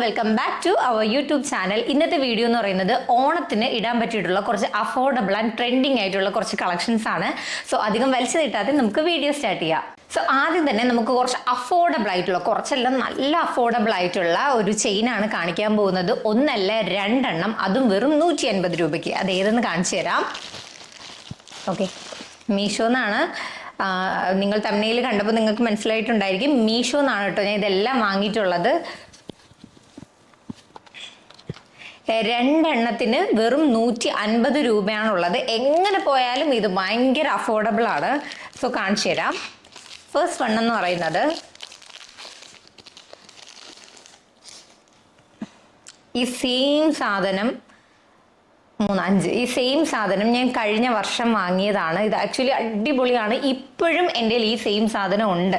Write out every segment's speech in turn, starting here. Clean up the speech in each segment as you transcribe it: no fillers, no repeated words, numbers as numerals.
Welcome back to our YouTube channel. ഇന്നത്തെ video എന്ന് പറയുന്നത് ഓണത്തിന് ഇടാൻ പറ്റിയിട്ടുള്ള കുറച്ച് അഫോർഡബിൾ ആൻഡ് ട്രെൻഡിങ് ആയിട്ടുള്ള കുറച്ച് കളക്ഷൻസ് ആണ്. സോ അധികം വലിച്ചു നീട്ടാതെ നമുക്ക് വീഡിയോ സ്റ്റാർട്ട് ചെയ്യാം. സോ ആദ്യം തന്നെ നമുക്ക് കുറച്ച് അഫോർഡബിൾ ആയിട്ടുള്ള, കുറച്ചെല്ലാം നല്ല അഫോർഡബിൾ ആയിട്ടുള്ള ഒരു ചെയിൻ ആണ് കാണിക്കാൻ പോകുന്നത്. ഒന്നല്ല രണ്ടെണ്ണം, അതും വെറും 150 രൂപയ്ക്ക്. അത് ഏതെന്ന് കാണിച്ചു തരാം. ഓക്കെ, മീഷോ എന്നാണ്. നിങ്ങൾ തമ്മിൽ കണ്ടപ്പോൾ നിങ്ങൾക്ക് മനസ്സിലായിട്ടുണ്ടായിരിക്കും, മീഷോ എന്നാണ് കേട്ടോ ഞാൻ ഇതെല്ലാം വാങ്ങിയിട്ടുള്ളത്. രണ്ടെണ്ണത്തിന് വെറും 150 രൂപയാണുള്ളത്. എങ്ങനെ പോയാലും ഇത് ഭയങ്കര അഫോർഡബിൾ ആണ്. സോ കാണിച്ചു തരാം. ഫസ്റ്റ് വൺ എന്ന് പറയുന്നത് ഈ സെയിം സാധനം 3-5 ഈ സെയിം സാധനം ഞാൻ കഴിഞ്ഞ വർഷം വാങ്ങിയതാണ്. ഇത് ആക്ച്വലി അടിപൊളിയാണ്. ഇപ്പോഴും എൻ്റെ ഈ സെയിം സാധനം ഉണ്ട്.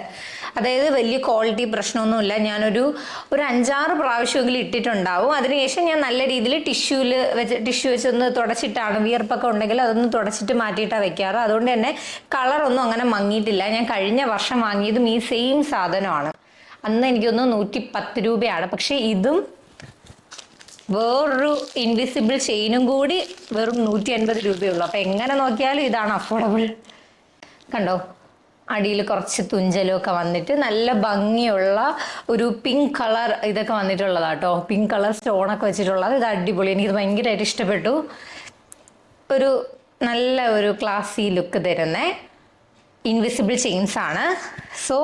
അതായത് വലിയ ക്വാളിറ്റി പ്രശ്നമൊന്നുമില്ല. ഞാനൊരു 5-6 പ്രാവശ്യമെങ്കിലും ഇട്ടിട്ടുണ്ടാവും. അതിനുശേഷം ഞാൻ നല്ല രീതിയിൽ ടിഷ്യൂ വെച്ചൊന്ന് തുടച്ചിട്ടാണ്, വിയർപ്പൊക്കെ ഉണ്ടെങ്കിൽ അതൊന്ന് തുടച്ചിട്ട് മാറ്റിയിട്ടാണ് വെക്കാറ്. അതുകൊണ്ട് തന്നെ കളറൊന്നും അങ്ങനെ മങ്ങിയിട്ടില്ല. ഞാൻ കഴിഞ്ഞ വർഷം വാങ്ങിയതും ഈ സെയിം സാധനമാണ്. അന്ന് എനിക്കൊന്ന് 110 രൂപയാണ്. പക്ഷേ ഇതും വേറൊരു ഇൻവിസിബിൾ ചെയിനും കൂടി വെറും 150 രൂപയുള്ളൂ. അപ്പൊ എങ്ങനെ നോക്കിയാലും ഇതാണ് അഫോർഡബിൾ. കണ്ടോ, അടിയിൽ കുറച്ച് തുഞ്ചലും ഒക്കെ വന്നിട്ട് നല്ല ഭംഗിയുള്ള ഒരു പിങ്ക് കളർ ഇതൊക്കെ വന്നിട്ടുള്ളതാട്ടോ. പിങ്ക് കളർ സ്റ്റോണൊക്കെ വെച്ചിട്ടുള്ളത്. ഇത് അടിപൊളി, എനിക്കിത് ഭയങ്കരമായിട്ട് ഇഷ്ടപ്പെട്ടു. ഒരു നല്ല ഒരു ക്ലാസി ലുക്ക് തരുന്ന ഇൻവിസിബിൾ ചെയിൻസ് ആണ്. സോ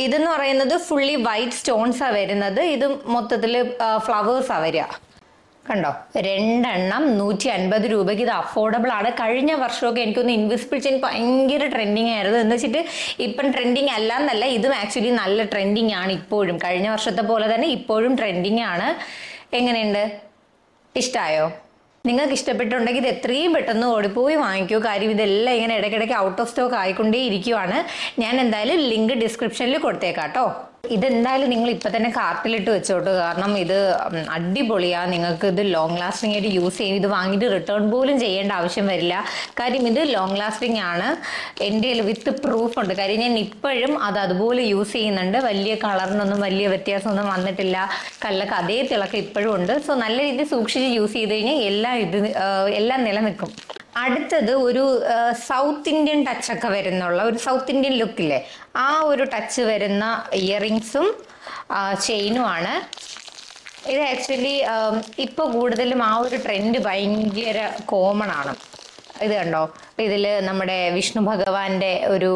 ഇതെന്ന് പറയുന്നത് ഫുള്ളി വൈറ്റ് സ്റ്റോൺസാണ് വരുന്നത്. ഇത് മൊത്തത്തിൽ ഫ്ലവേഴ്സാണ് വരിക. കണ്ടോ, രണ്ടെണ്ണം 150 രൂപയ്ക്ക്. ഇത് അഫോർഡബിൾ ആണ്. കഴിഞ്ഞ വർഷമൊക്കെ എനിക്കൊന്ന് ഇൻവിസിബിൾ ചെയിൻ ഭയങ്കര ട്രെൻഡിങ് ആയിരുന്നു. എന്ന് വെച്ചിട്ട് ഇപ്പം ട്രെൻഡിങ് അല്ല എന്നല്ല, ഇതും ആക്ച്വലി നല്ല ട്രെൻഡിങ് ആണ് ഇപ്പോഴും. കഴിഞ്ഞ വർഷത്തെ പോലെ തന്നെ ഇപ്പോഴും ട്രെൻഡിങ് ആണ്. എങ്ങനെയുണ്ട്, ഇഷ്ടമായോ? നിങ്ങൾക്ക് ഇഷ്ടപ്പെട്ടുണ്ടെങ്കിൽ ഇത് എത്രയും പെട്ടെന്ന് ഓടിപ്പോയി വാങ്ങിക്കൂ. കാര്യം ഇതെല്ലാം ഇങ്ങനെ ഇടയ്ക്കിടയ്ക്ക് ഔട്ട് ഓഫ് സ്റ്റോക്ക് ആയിക്കൊണ്ടേ ഇരിക്കുവാണ്. ഞാൻ എന്തായാലും ലിങ്ക് ഡിസ്ക്രിപ്ഷനിൽ കൊടുത്തേക്കാം കേട്ടോ. ഇതെന്തായാലും നിങ്ങൾ ഇപ്പം തന്നെ കാർട്ടിലിട്ട് വെച്ചോട്ട്. കാരണം ഇത് അടിപൊളിയാണ്. നിങ്ങൾക്ക് ഇത് ലോങ് ലാസ്റ്റിംഗ് ആയിട്ട് യൂസ് ചെയ്യും. ഇത് വാങ്ങിയിട്ട് റിട്ടേൺ പോലും ചെയ്യേണ്ട ആവശ്യം വരില്ല. കാര്യം ഇത് ലോങ് ലാസ്റ്റിംഗ് ആണ്. എൻ്റെ വിത്ത് പ്രൂഫ് ഉണ്ട്. കാര്യം ഞാൻ ഇപ്പോഴും അത് അതുപോലെ യൂസ് ചെയ്യുന്നുണ്ട്. വലിയ കളറിനൊന്നും വലിയ വ്യത്യാസമൊന്നും വന്നിട്ടില്ല. കല്ലൊക്കെ അതേ തിളക്കം ഇപ്പോഴും ഉണ്ട്. സോ നല്ല രീതിയിൽ സൂക്ഷിച്ച് യൂസ് ചെയ്ത് കഴിഞ്ഞാൽ എല്ലാം നിലനിൽക്കും. അടുത്തത് ഒരു സൗത്ത് ഇന്ത്യൻ ടച്ചൊക്കെ വരുന്നുള്ള ഒരു സൗത്ത് ഇന്ത്യൻ ലുക്കില്ലേ, ആ ഒരു ടച്ച് വരുന്ന ഇയറിങ്സും ചെയിനുമാണ്. ഇത് ആക്ച്വലി ഇപ്പോൾ കൂടുതലും ആ ഒരു ട്രെൻഡ് ഭയങ്കര കോമൺ ആണ്. ഇത് കണ്ടോ, ഇതിൽ നമ്മുടെ വിഷ്ണു ഭഗവാന്റെ ഒരു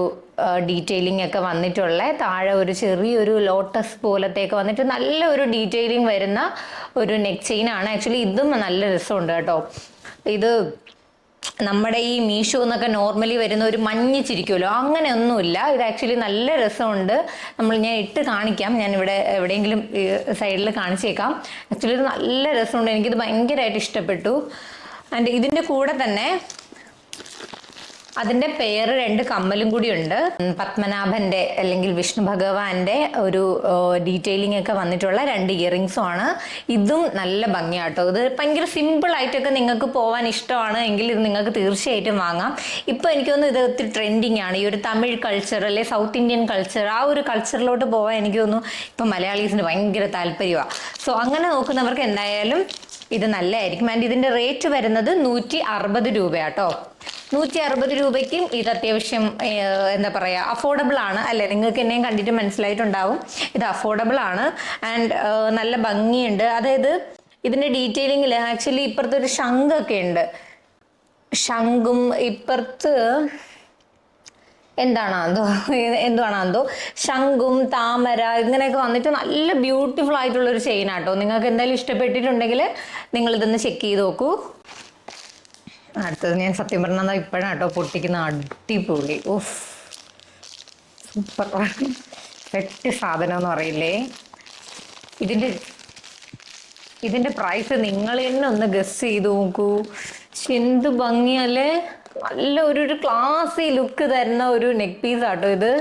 ഡീറ്റെയിലിംഗ് ഒക്കെ വന്നിട്ടുള്ള, താഴെ ഒരു ചെറിയൊരു ലോട്ടസ് പോലത്തേക്ക് വന്നിട്ട് നല്ല ഒരു ഡീറ്റെയിലിംഗ് വരുന്ന ഒരു നെക്ക് ചെയിൻ ആണ്. ആക്ച്വലി ഇതും നല്ല രസമുണ്ട് കേട്ടോ. ഇത് നമ്മുടെ ഈ മീഷോ എന്നൊക്കെ നോർമലി വരുന്ന ഒരു മഞ്ഞിച്ചിരിക്കുമല്ലോ, അങ്ങനെയൊന്നുമില്ല. ഇത് ആക്ച്വലി നല്ല രസമുണ്ട്. ഞാൻ ഇട്ട് കാണിക്കാം. ഞാൻ ഇവിടെ എവിടെയെങ്കിലും സൈഡിൽ കാണിച്ചേക്കാം. ആക്ച്വലി ഇത് നല്ല രസമുണ്ട്. എനിക്കിത് ഭയങ്കരമായിട്ട് ഇഷ്ടപ്പെട്ടു. ആൻഡ് ഇതിൻ്റെ കൂടെ തന്നെ അതിൻ്റെ പേര് 2 കമ്മലും കൂടി ഉണ്ട്. പത്മനാഭന്റെ അല്ലെങ്കിൽ വിഷ്ണു ഭഗവാന്റെ ഒരു ഡീറ്റെയിലിംഗ് ഒക്കെ വന്നിട്ടുള്ള 2 ഇയറിങ്സും ആണ്. ഇതും നല്ല ഭംഗിയാട്ടോ. ഇത് ഭയങ്കര സിമ്പിൾ ആയിട്ടൊക്കെ നിങ്ങൾക്ക് പോകാൻ ഇഷ്ടമാണ് എങ്കിൽ ഇത് നിങ്ങൾക്ക് തീർച്ചയായിട്ടും വാങ്ങാം. ഇപ്പോൾ എനിക്ക് തോന്നുന്നു ഇത് ഒത്തിരി ട്രെൻഡിങ് ആണ്. ഈ ഒരു തമിഴ് കൾച്ചർ അല്ലെ സൗത്ത് ഇന്ത്യൻ കൾച്ചർ, ആ ഒരു കൾച്ചറിലോട്ട് പോകാൻ എനിക്ക് തോന്നുന്നു ഇപ്പം മലയാളീസിന് ഭയങ്കര താല്പര്യമാണ്. സോ അങ്ങനെ നോക്കുന്നവർക്ക് എന്തായാലും ഇത് നല്ലതായിരിക്കും. ആൻഡ് ഇതിൻ്റെ റേറ്റ് വരുന്നത് 160 രൂപയാട്ടോ. 160 രൂപയ്ക്കും ഇത് അത്യാവശ്യം എന്താ പറയുക, അഫോർഡബിൾ ആണ് അല്ലേ? നിങ്ങൾക്ക് എന്നെയും കണ്ടിട്ട് മനസ്സിലായിട്ടുണ്ടാവും ഇത് അഫോർഡബിൾ ആണ്. ആൻഡ് നല്ല ഭംഗിയുണ്ട്. അതായത് ഇതിൻ്റെ ഡീറ്റെയിലിങ്ങിൽ ആക്ച്വലി ഇപ്പുറത്ത് ഒരു ശംഖൊക്കെ ഉണ്ട്. ശംഖും ഇപ്പുറത്ത് എന്തുവാണോ ശംഖും താമര ഇങ്ങനെയൊക്കെ വന്നിട്ട് നല്ല ബ്യൂട്ടിഫുൾ ആയിട്ടുള്ളൊരു ചെയിനാട്ടോ. നിങ്ങൾക്ക് എന്തായാലും ഇഷ്ടപ്പെട്ടിട്ടുണ്ടെങ്കിൽ നിങ്ങളിതൊന്ന് ചെക്ക് ചെയ്ത് നോക്കൂ. അടുത്തത് ഞാൻ സത്യം പറഞ്ഞാൽ ഇപ്പോഴാട്ടോ പൊട്ടിക്കുന്ന. അടിപൊളി, ഓഫ്, സൂപ്പർ സെറ്റ് സാധനം എന്ന് പറയില്ലേ. ഇതിൻ്റെ പ്രൈസ് നിങ്ങൾ തന്നെ ഒന്ന് ഗസ് ചെയ്ത് നോക്കൂ. എന്ത് ഭംഗിയല്ലേ, നല്ല ഒരു ക്ലാസി ലുക്ക് തരുന്ന ഒരു നെക്ക് പീസ് ആട്ടോ ഇത്.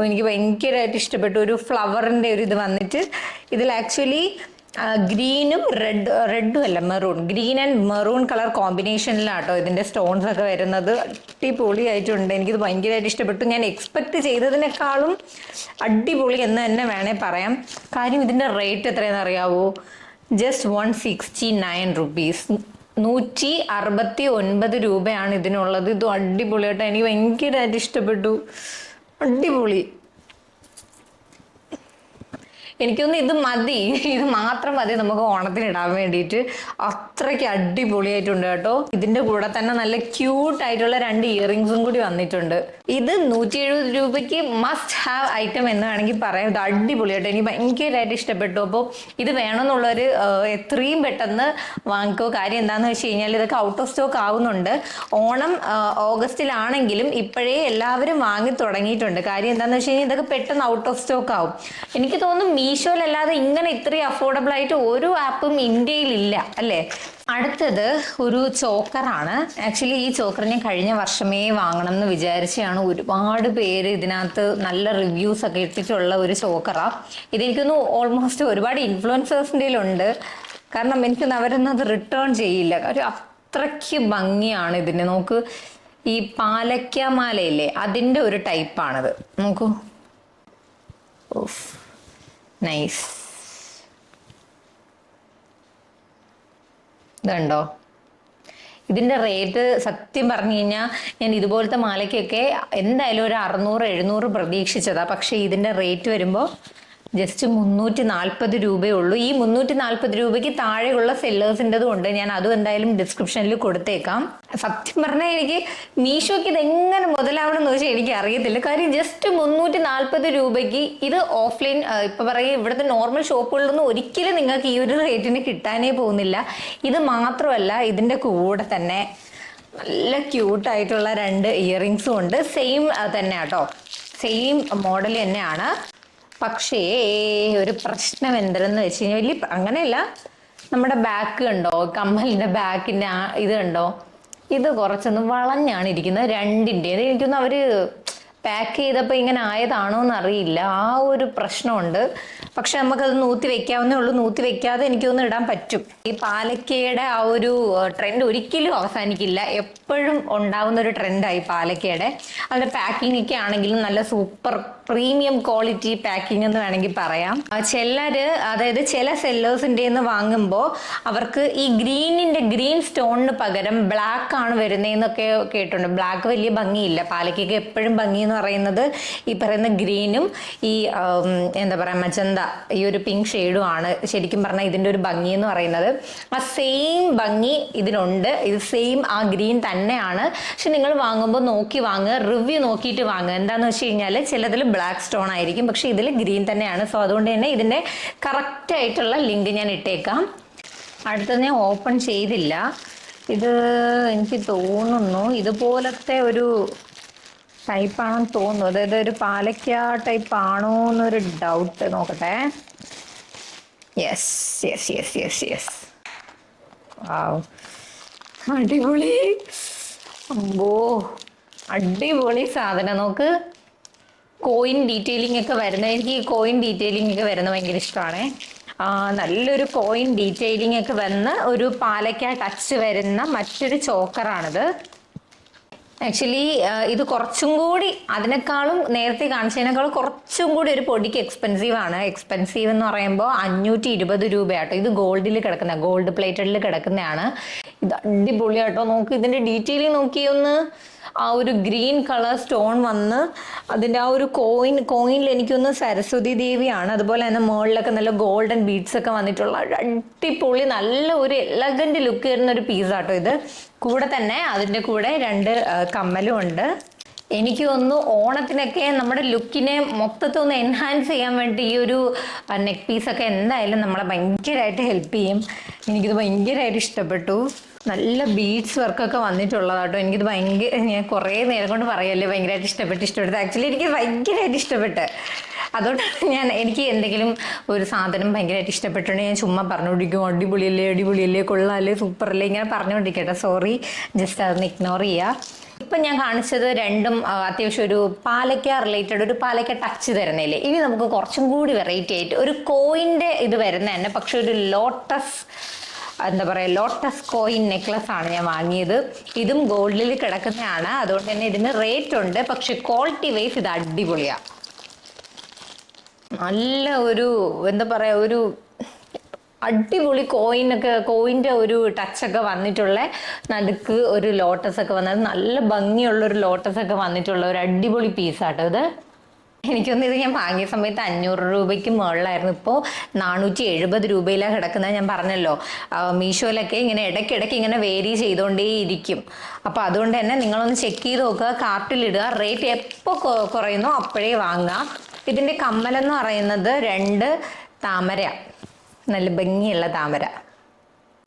എനിക്ക് ഭയങ്കരമായിട്ട് ഇഷ്ടപ്പെട്ടു. ഒരു ഫ്ലവറിൻ്റെ ഒരു ഇത് വന്നിട്ട് ഇതിൽ ആക്ച്വലി ഗ്രീനും റെഡും അല്ല, maroon, green and maroon colour കോമ്പിനേഷനിലാട്ടോ ഇതിന്റെ സ്റ്റോൺസ് ഒക്കെ വരുന്നത്. അടിപൊളിയായിട്ടുണ്ട്. എനിക്കിത് ഭയങ്കരമായിട്ട് ഇഷ്ടപ്പെട്ടു. ഞാൻ എക്സ്പെക്ട് ചെയ്തതിനേക്കാളും അടിപൊളി എന്ന് തന്നെ വേണേ പറയാം. കാര്യം ഇതിന്റെ റേറ്റ് എത്രയാണെന്ന് അറിയാവോ? Just 169 rupees. 169 രൂപയാണ് ഇതിനുള്ളത്. ഇത് അടിപൊളിയായിട്ട് എനിക്ക് ഭയങ്കരമായിട്ട് ഇഷ്ടപ്പെട്ടു. അടിപൊളി. എനിക്കൊന്ന് ഇത് മതി, ഇത് മാത്രം മതി നമുക്ക് ഓണത്തിന് ഇടാൻ വേണ്ടിയിട്ട്. അത്രയ്ക്ക് അടിപൊളിയായിട്ടുണ്ട് കേട്ടോ. ഇതിന്റെ കൂടെ തന്നെ നല്ല ക്യൂട്ട് ആയിട്ടുള്ള 2 ഇയറിങ്സും കൂടി വന്നിട്ടുണ്ട്. ഇത് 170 രൂപയ്ക്ക് മസ്റ്റ് ഹാവ് ഐറ്റം എന്ന് വേണമെങ്കിൽ പറയാം. ഇത് അടിപൊളിയായിട്ട് എനിക്ക് ഭയങ്കരമായിട്ട് ഇഷ്ടപ്പെട്ടു. അപ്പോൾ ഇത് വേണമെന്നുള്ളവർ എത്രയും പെട്ടെന്ന് വാങ്ങിക്കോ. കാര്യം എന്താണെന്ന് വെച്ച് കഴിഞ്ഞാൽ ഇതൊക്കെ ഔട്ട് ഓഫ് സ്റ്റോക്ക് ആവുന്നുണ്ട്. ഓണം ഓഗസ്റ്റിലാണെങ്കിലും ഇപ്പോഴേ എല്ലാവരും വാങ്ങി തുടങ്ങിയിട്ടുണ്ട്. കാര്യം എന്താണെന്ന് വെച്ച് കഴിഞ്ഞാൽ ഇതൊക്കെ പെട്ടെന്ന് ഔട്ട് ഓഫ് സ്റ്റോക്ക് ആവും. എനിക്ക് തോന്നുന്നു മീഷോയിലല്ലാതെ ഇങ്ങനെ ഇത്രയും അഫോർഡബിൾ ആയിട്ട് ഒരു ആപ്പും ഇന്ത്യയിലില്ല അല്ലേ. അടുത്തത് ഒരു ചോക്കറാണ്. ആക്ച്വലി ഈ ചോക്കർ ഞാൻ കഴിഞ്ഞ വർഷമേ വാങ്ങണം എന്ന് വിചാരിച്ചാണ്. ഒരുപാട് പേര് ഇതിനകത്ത് നല്ല റിവ്യൂസ് ഒക്കെ ഇട്ടിട്ടുള്ള ഒരു ചോക്കറാണ്. ഇതെനിക്കൊന്ന് ഓൾമോസ്റ്റ് ഒരുപാട് ഇൻഫ്ലുവൻസേഴ്സിൻ്റെ ഉണ്ട്. കാരണം എനിക്കൊന്ന് അവരൊന്നും അത് റിട്ടേൺ ചെയ്യില്ല. കാര്യം അത്രയ്ക്ക് ഭംഗിയാണ് ഇതിന്. നോക്ക്, ഈ പാലക്ക മാലയില്ലേ അതിൻ്റെ ഒരു ടൈപ്പാണിത്. നോക്കൂ, ഓഫ്, നൈസ്. ഇതുണ്ടോ? ഇതിൻ്റെ റേറ്റ് സത്യം പറഞ്ഞു കഴിഞ്ഞാൽ ഞാൻ ഇതുപോലത്തെ മാലയ്ക്കൊക്കെ എന്തായാലും ഒരു 600-700 പ്രതീക്ഷിച്ചതാണ്. പക്ഷേ ഇതിൻ്റെ റേറ്റ് വരുമ്പോൾ ജസ്റ്റ് 340 രൂപയേ ഉള്ളൂ. ഈ 340 രൂപയ്ക്ക് താഴെയുള്ള സെല്ലേഴ്സിൻ്റെതും ഉണ്ട്. ഞാൻ അതും എന്തായാലും ഡിസ്ക്രിപ്ഷനിൽ കൊടുത്തേക്കാം. സത്യം പറഞ്ഞാൽ എനിക്ക് മീഷോയ്ക്ക് ഇത് എങ്ങനെ മുതലാവണം എന്ന് വെച്ചാൽ എനിക്ക് അറിയത്തില്ല. കാര്യം ജസ്റ്റ് 340 രൂപയ്ക്ക് ഇത് ഓഫ്ലൈൻ ഇപ്പം പറയുക ഇവിടുത്തെ നോർമൽ ഷോപ്പുകളിലൊന്നും ഒരിക്കലും നിങ്ങൾക്ക് ഈ ഒരു റേറ്റിന് കിട്ടാനേ പോകുന്നില്ല. ഇത് മാത്രമല്ല, ഇതിൻ്റെ കൂടെ തന്നെ നല്ല ക്യൂട്ടായിട്ടുള്ള 2 ഇയറിങ്സും ഉണ്ട്. സെയിം തന്നെ കേട്ടോ, സെയിം മോഡൽ തന്നെയാണ്. പക്ഷേ ഒരു പ്രശ്നം എന്തെന്ന് വെച്ച് കഴിഞ്ഞാൽ വലിയ അങ്ങനെയല്ല, നമ്മുടെ ബാക്ക് കണ്ടോ, കമ്മലിൻ്റെ ബാക്കിൻ്റെ ഇത് കണ്ടോ, ഇത് കുറച്ചൊന്ന് വളഞ്ഞാണ് ഇരിക്കുന്നത് രണ്ടിൻ്റെ. അത് എനിക്കൊന്ന് അവർ പാക്ക് ചെയ്തപ്പോൾ ഇങ്ങനെ ആയതാണോ എന്നറിയില്ല. ആ ഒരു പ്രശ്നമുണ്ട്. പക്ഷെ നമുക്കത് നൂത്തി വെക്കാവുന്നേ ഉള്ളൂ. നൂത്തി വെക്കാതെ എനിക്കൊന്ന് ഇടാൻ പറ്റും. ഈ പാലക്കയുടെ ആ ഒരു ട്രെൻഡ് ഒരിക്കലും അവസാനിക്കില്ല. എപ്പോഴും ഉണ്ടാവുന്ന ഒരു ട്രെൻഡായി പാലക്കയുടെ. അതിൻ്റെ പാക്കിംഗ് ഒക്കെ ആണെങ്കിലും നല്ല സൂപ്പർ പ്രീമിയം ക്വാളിറ്റി പാക്കിംഗ് എന്ന് വേണമെങ്കിൽ പറയാം. അതായത് ചില സെല്ലേഴ്സിൻ്റെ വാങ്ങുമ്പോൾ അവർക്ക് ഈ ഗ്രീൻ സ്റ്റോണിന് പകരം ബ്ലാക്ക് ആണ് വരുന്നതെന്നൊക്കെ കേട്ടിട്ടുണ്ട്. ബ്ലാക്ക് വലിയ ഭംഗിയില്ല. പാലക്കൊക്കെ എപ്പോഴും ഭംഗി എന്ന് പറയുന്നത് ഈ പറയുന്ന ഗ്രീനും ഈ എന്താ പറയുക മജന്ത, ഈ ഒരു പിങ്ക് ഷെയ്ഡും ആണ് ശരിക്കും പറഞ്ഞാൽ ഇതിൻ്റെ ഒരു ഭംഗി എന്ന് പറയുന്നത്. ആ സെയിം ഭംഗി ഇതിനുണ്ട്. ഇത് സെയിം ആ ഗ്രീൻ തന്നെയാണ്. പക്ഷെ നിങ്ങൾ വാങ്ങുമ്പോൾ നോക്കി വാങ്ങുക, റിവ്യൂ നോക്കിയിട്ട് വാങ്ങുക. എന്താണെന്ന് വെച്ച് കഴിഞ്ഞാൽ ചിലതിൽ ബ്ലാക്ക് സ്റ്റോൺ ആയിരിക്കും, പക്ഷെ ഇതിൽ ഗ്രീൻ തന്നെയാണ്. സോ അതുകൊണ്ട് തന്നെ ഇതിൻ്റെ കറക്റ്റായിട്ടുള്ള ലിങ്ക് ഞാൻ ഇട്ടേക്കാം. അടുത്തത് ഞാൻ ഓപ്പൺ ചെയ്തില്ല. ഇത് എനിക്ക് തോന്നുന്നു ഇതുപോലത്തെ ഒരു ടൈപ്പാണെന്ന് തോന്നുന്നു. അതായത് ഒരു പാലക്ക ടൈപ്പ് ആണോ എന്നൊരു ഡൗട്ട്. നോക്കട്ടെ. Yes yes yes yes yes. Wow, അടിപൊളി. അമ്പോ, അടിപൊളി സാധനം. നോക്ക്, കോയിൻ ഡീറ്റെയിലിംഗ് ഒക്കെ വരുന്നത്, എനിക്ക് ഈ കോയിൻ ഡീറ്റെയിലിംഗ് ഒക്കെ വരുന്നത് ഭയങ്കര ഇഷ്ടമാണ്. നല്ലൊരു കോയിൻ ഡീറ്റെയിലിംഗ് ഒക്കെ വന്ന് ഒരു പാലക്ക ടച്ച് വരുന്ന മറ്റൊരു ചോക്കറാണിത്. ആക്ച്വലി ഇത് കുറച്ചും കൂടി അതിനേക്കാളും നേരത്തെ കാണിച്ചതിനേക്കാളും കുറച്ചും കൂടി ഒരു പൊടിക്ക് എക്സ്പെൻസീവ് ആണ്. എക്സ്പെൻസീവ് എന്ന് പറയുമ്പോൾ 520 രൂപയാട്ടോ. ഇത് ഗോൾഡിൽ കിടക്കുന്ന, ഗോൾഡ് പ്ലേറ്റഡിൽ കിടക്കുന്നതാണ്. ഇത് അടിപൊളിയാട്ടോ. നോക്ക്, ഇതിൻ്റെ ഡീറ്റെയിലിംഗ് നോക്കിയൊന്ന്. ആ ഒരു ഗ്രീൻ കളർ സ്റ്റോൺ വന്ന് അതിൻ്റെ ആ ഒരു കോയിനിൽ എനിക്കൊന്ന് സരസ്വതി ദേവിയാണ്. അതുപോലെ തന്നെ മുകളിലൊക്കെ നല്ല ഗോൾഡൻ ബീഡ്സ് ഒക്കെ വന്നിട്ടുള്ള അടിപൊളി നല്ല ഒരു എലഗന്റ് ലുക്ക് വരുന്ന ഒരു പീസാട്ടോ ഇത്. കൂടെ തന്നെ അതിൻ്റെ കൂടെ 2 കമ്മലും ഉണ്ട്. എനിക്ക് തോന്നുന്നു ഓണത്തിനൊക്കെ നമ്മുടെ ലുക്കിനെ മൊത്തത്തിൽ ഒന്ന് എൻഹാൻസ് ചെയ്യാൻ വേണ്ടി ഈ ഒരു നെക്ക് പീസൊക്കെ എന്തായാലും നമ്മളെ ഭയങ്കരമായിട്ട് ഹെൽപ്പ് ചെയ്യും. എനിക്കിത് ഭയങ്കരമായിട്ട് ഇഷ്ടപ്പെട്ടു. നല്ല ബീഡ്സ് വർക്കൊക്കെ വന്നിട്ടുള്ളതാട്ടോ. എനിക്കിത് ഞാൻ കുറേ നേരം കൊണ്ട് പറയല്ലേ ഭയങ്കരമായിട്ട് ഇഷ്ടപ്പെട്ടു. ആക്ച്വലി എനിക്ക് ഭയങ്കരമായിട്ട് ഇഷ്ടപ്പെട്ട്. അതുകൊണ്ടാണ് എനിക്ക് എന്തെങ്കിലും ഒരു സാധനം ഭയങ്കരമായിട്ട് ഇഷ്ടപ്പെട്ടുണ്ടെങ്കിൽ ഞാൻ ചുമ്മാ പറഞ്ഞുകൊണ്ടിരിക്കും, അടിപൊളിയല്ലേ കൊള്ളാല്ലേ സൂപ്പറല്ലേ ഇങ്ങനെ പറഞ്ഞുകൊണ്ടിരിക്കട്ടെ. സോറി, ജസ്റ്റ് അതൊന്ന് ഇഗ്നോർ ചെയ്യുക. ഇപ്പം ഞാൻ കാണിച്ചത് രണ്ടും അത്യാവശ്യം ഒരു പാലക്ക റിലേറ്റഡ്, ഒരു പാലക്ക ടച്ച് തരുന്നില്ലേ. ഇനി നമുക്ക് കുറച്ചും കൂടി വെറൈറ്റി ആയിട്ട് ഒരു കോയിൻ്റെ ഇത് വരുന്ന തന്നെ, പക്ഷെ ഒരു ലോട്ടസ്, എന്താ പറയുക, ലോട്ടസ് കോയിൻ നെക്ലസ് ആണ് ഞാൻ വാങ്ങിയത്. ഇതും ഗോൾഡിൽ കിടക്കുന്നതാണ്, അതുകൊണ്ട് തന്നെ ഇതിന് റേറ്റ് ഉണ്ട്. പക്ഷെ ക്വാളിറ്റി വൈസ് ഇത് അടിപൊളിയാണ്. നല്ല ഒരു എന്താ പറയുക, ഒരു അടിപൊളി കോയിൻ്റെ ഒരു ടച്ചൊക്കെ വന്നിട്ടുള്ള, നടുക്ക് ഒരു ലോട്ടസ് ഒക്കെ വന്നത്, നല്ല ഭംഗിയുള്ള ഒരു ലോട്ടസ് ഒക്കെ വന്നിട്ടുള്ള ഒരു അടിപൊളി പീസാട്ടോ ഇത്. എനിക്കൊന്നും ഇത് ഞാൻ വാങ്ങിയ സമയത്ത് 500 രൂപയ്ക്ക് മുകളിലായിരുന്നു. ഇപ്പോൾ 470 രൂപയിലാണ് കിടക്കുന്നത്. ഞാൻ പറഞ്ഞല്ലോ, മീഷോയിലൊക്കെ ഇങ്ങനെ ഇടയ്ക്കിടയ്ക്ക് ഇങ്ങനെ വേരി ചെയ്തുകൊണ്ടേ ഇരിക്കും. അപ്പോൾ അതുകൊണ്ട് തന്നെ നിങ്ങളൊന്ന് ചെക്ക് ചെയ്ത് നോക്കുക, കാർട്ടിലിടുക. റേറ്റ് എപ്പോൾ കുറയുന്നോ അപ്പോഴേ വാങ്ങുക. ഇതിൻ്റെ കമ്മലെന്ന് പറയുന്നത് 2 താമര, നല്ല ഭംഗിയുള്ള താമര.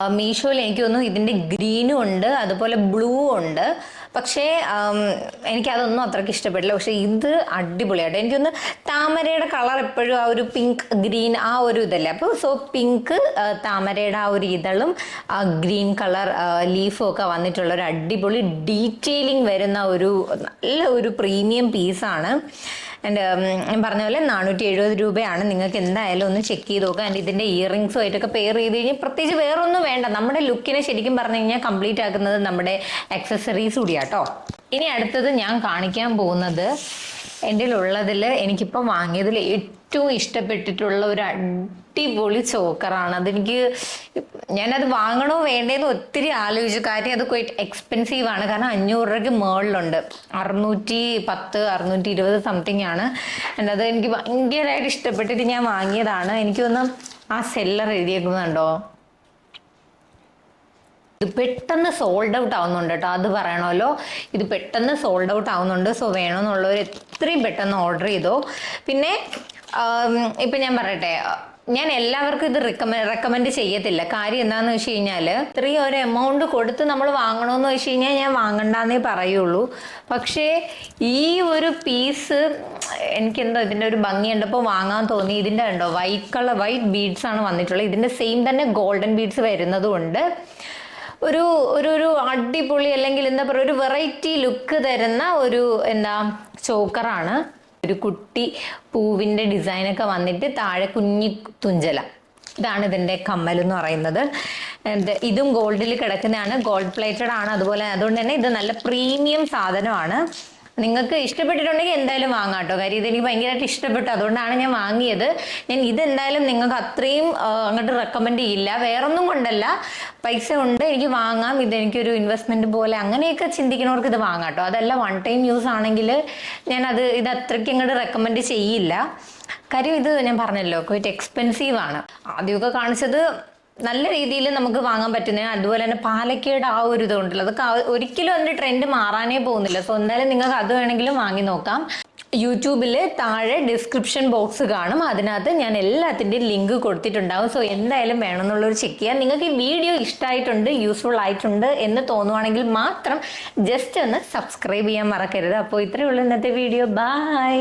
മീഷോയിൽ എനിക്ക് തോന്നുന്നു ഇതിൻ്റെ ഗ്രീനും ഉണ്ട്, അതുപോലെ ബ്ലൂ ഉണ്ട്. പക്ഷേ എനിക്കതൊന്നും അത്രയ്ക്ക് ഇഷ്ടപ്പെട്ടില്ല. പക്ഷേ ഇത് അടിപൊളിയായിട്ട് എനിക്കൊന്ന് താമരയുടെ കളർ എപ്പോഴും ആ ഒരു പിങ്ക് ഗ്രീൻ ആ ഒരു ഇതല്ലേ. അപ്പോൾ പിങ്ക് താമരയുടെ ആ ഒരു ഇതളും ഗ്രീൻ കളർ ലീഫും ഒക്കെ വന്നിട്ടുള്ള ഒരു അടിപൊളി ഡീറ്റെയിലിംഗ് വരുന്ന ഒരു നല്ല ഒരു പ്രീമിയം പീസാണ്. ഞാൻ പറഞ്ഞ പോലെ 470 രൂപയാണ്. നിങ്ങൾക്ക് എന്തായാലും ഒന്ന് ചെക്ക് ചെയ്ത് നോക്കുക. ആൻഡ് ഇതിൻ്റെ ഇയറിങ്സും ആയിട്ടൊക്കെ പെയർ ചെയ്ത് കഴിഞ്ഞാൽ പ്രത്യേകിച്ച് വേറൊന്നും വേണ്ട. നമ്മുടെ ലുക്കിനെ ശരിക്കും പറഞ്ഞു കഴിഞ്ഞാൽ കംപ്ലീറ്റ് ആക്കുന്നത് നമ്മുടെ ആക്സസറീസ് കൂടിയാട്ടോ. ഇനി അടുത്തത് ഞാൻ കാണിക്കാൻ പോകുന്നത് എൻ്റെ ഉള്ളതിൽ എനിക്കിപ്പോൾ വാങ്ങിയതിൽ ഏറ്റവും ഇഷ്ടപ്പെട്ടിട്ടുള്ള ഒരു അടിപൊളി ചോക്കറാണ്. ഞാനത് വാങ്ങണോ വേണ്ടേന്ന് ഒത്തിരി ആലോചിച്ചു. കാര്യം അത് ക്വൈറ്റ് എക്സ്പെൻസീവ് ആണ്. കാരണം 500 രൂപയ്ക്ക് മുകളിലുണ്ട്. 610 620 സംതിങ് ആണ്. അത് എനിക്ക് ഭയങ്കരമായിട്ട് ഇഷ്ടപ്പെട്ടിട്ട് ഞാൻ വാങ്ങിയതാണ്. എനിക്കൊന്നും ആ സെല്ലർ എഴുതിയേക്കുന്നുണ്ടോ, ഇത് പെട്ടെന്ന് സോൾഡ് ഔട്ട് ആവുന്നുണ്ട് കേട്ടോ, അത് പറയണമല്ലോ. ഇത് പെട്ടെന്ന് സോൾഡ് ഔട്ട് ആവുന്നുണ്ട്. സോ വേണമെന്നുള്ളവർ എത്രയും പെട്ടെന്ന് ഓർഡർ ചെയ്തോ. പിന്നെ ഇപ്പം ഞാൻ പറയട്ടെ, ഞാൻ എല്ലാവർക്കും ഇത് റെക്കമെൻഡ് ചെയ്യത്തില്ല. കാര്യം എന്താണെന്ന് വെച്ച് കഴിഞ്ഞാൽ, ഇത്രയും ഒരു എമൗണ്ട് കൊടുത്ത് നമ്മൾ വാങ്ങണമെന്ന് വെച്ച് കഴിഞ്ഞാൽ ഞാൻ വാങ്ങണ്ടെന്നേ പറയുള്ളൂ. പക്ഷേ ഈ ഒരു പീസ് എനിക്കെന്തോ ഇതിൻ്റെ ഒരു ഭംഗിയുണ്ടപ്പോൾ വാങ്ങാൻ തോന്നി. ഇതിൻ്റെ ഉണ്ടോ വൈറ്റ് ബീഡ്സ് ആണ് വന്നിട്ടുള്ളത്. ഇതിൻ്റെ സെയിം തന്നെ ഗോൾഡൻ ബീഡ്സ് വരുന്നതുകൊണ്ട് ഒരു ഒരു അടിപൊളി, അല്ലെങ്കിൽ എന്താ പറയുക, ഒരു വെറൈറ്റി ലുക്ക് തരുന്ന ഒരു ചോക്കറാണ്. ഒരു കുട്ടി പൂവിൻ്റെ ഡിസൈനൊക്കെ വന്നിട്ട് താഴെ കുഞ്ഞി തുഞ്ചല. ഇതാണ് ഇതിൻ്റെ കമ്മലെന്ന് പറയുന്നത്. ഇതും ഗോൾഡിൽ കിടക്കുന്നതാണ്, ഗോൾഡ് പ്ലേറ്റഡ് ആണ്. അതുകൊണ്ട് തന്നെ ഇത് നല്ല പ്രീമിയം സാധനമാണ്. നിങ്ങൾക്ക് ഇഷ്ടപ്പെട്ടിട്ടുണ്ടെങ്കിൽ എന്തായാലും വാങ്ങാം കേട്ടോ. കാര്യം ഇതെനിക്ക് ഭയങ്കരമായിട്ട് ഇഷ്ടപ്പെട്ടു, അതുകൊണ്ടാണ് ഞാൻ വാങ്ങിയത്. ഞാൻ ഇതെന്തായാലും നിങ്ങൾക്ക് അത്രയും അങ്ങോട്ട് റെക്കമെൻഡ് ചെയ്യില്ല. വേറൊന്നും കൊണ്ടല്ല, പൈസ ഉണ്ട്, എനിക്ക് വാങ്ങാം, ഇതെനിക്കൊരു ഇൻവെസ്റ്റ്മെൻറ്റ് പോലെ അങ്ങനെയൊക്കെ ചിന്തിക്കുന്നവർക്ക് ഇത് വാങ്ങാം കേട്ടോ. അതല്ല വൺ ടൈം യൂസ് ആണെങ്കിൽ ഇത് അത്രയ്ക്ക് അങ്ങോട്ട് റെക്കമെൻഡ് ചെയ്യില്ല. കാര്യം ഇത് ഞാൻ പറഞ്ഞല്ലോ, ക്വൈറ്റ് എക്സ്പെൻസീവ് ആണ്. ആദ്യമൊക്കെ കാണിച്ചത് നല്ല രീതിയിൽ നമുക്ക് വാങ്ങാൻ പറ്റുന്ന, അതുപോലെ തന്നെ പാലക്കയുടെ ആ ഒരു ഇതുണ്ടല്ലോ, അതൊക്കെ ഒരിക്കലും അതിൻ്റെ ട്രെൻഡ് മാറാനേ പോകുന്നില്ല. സോ എന്തായാലും നിങ്ങൾക്ക് അത് വേണമെങ്കിലും വാങ്ങി നോക്കാം. യൂട്യൂബിൽ താഴെ ഡിസ്ക്രിപ്ഷൻ ബോക്സ് കാണും, അതിനകത്ത് ഞാൻ എല്ലാത്തിൻ്റെയും ലിങ്ക് കൊടുത്തിട്ടുണ്ടാകും. സോ എന്തായാലും വേണമെന്നുള്ളൊരു ചെക്ക് ചെയ്യാം. നിങ്ങൾക്ക് ഈ വീഡിയോ ഇഷ്ടമായിട്ടുണ്ട്, യൂസ്ഫുൾ ആയിട്ടുണ്ട് എന്ന് തോന്നുവാണെങ്കിൽ മാത്രം ജസ്റ്റ് ഒന്ന് സബ്സ്ക്രൈബ് ചെയ്യാൻ മറക്കരുത്. അപ്പോൾ ഇത്രയേ ഉള്ളൂ ഇന്നത്തെ വീഡിയോ. ബൈ.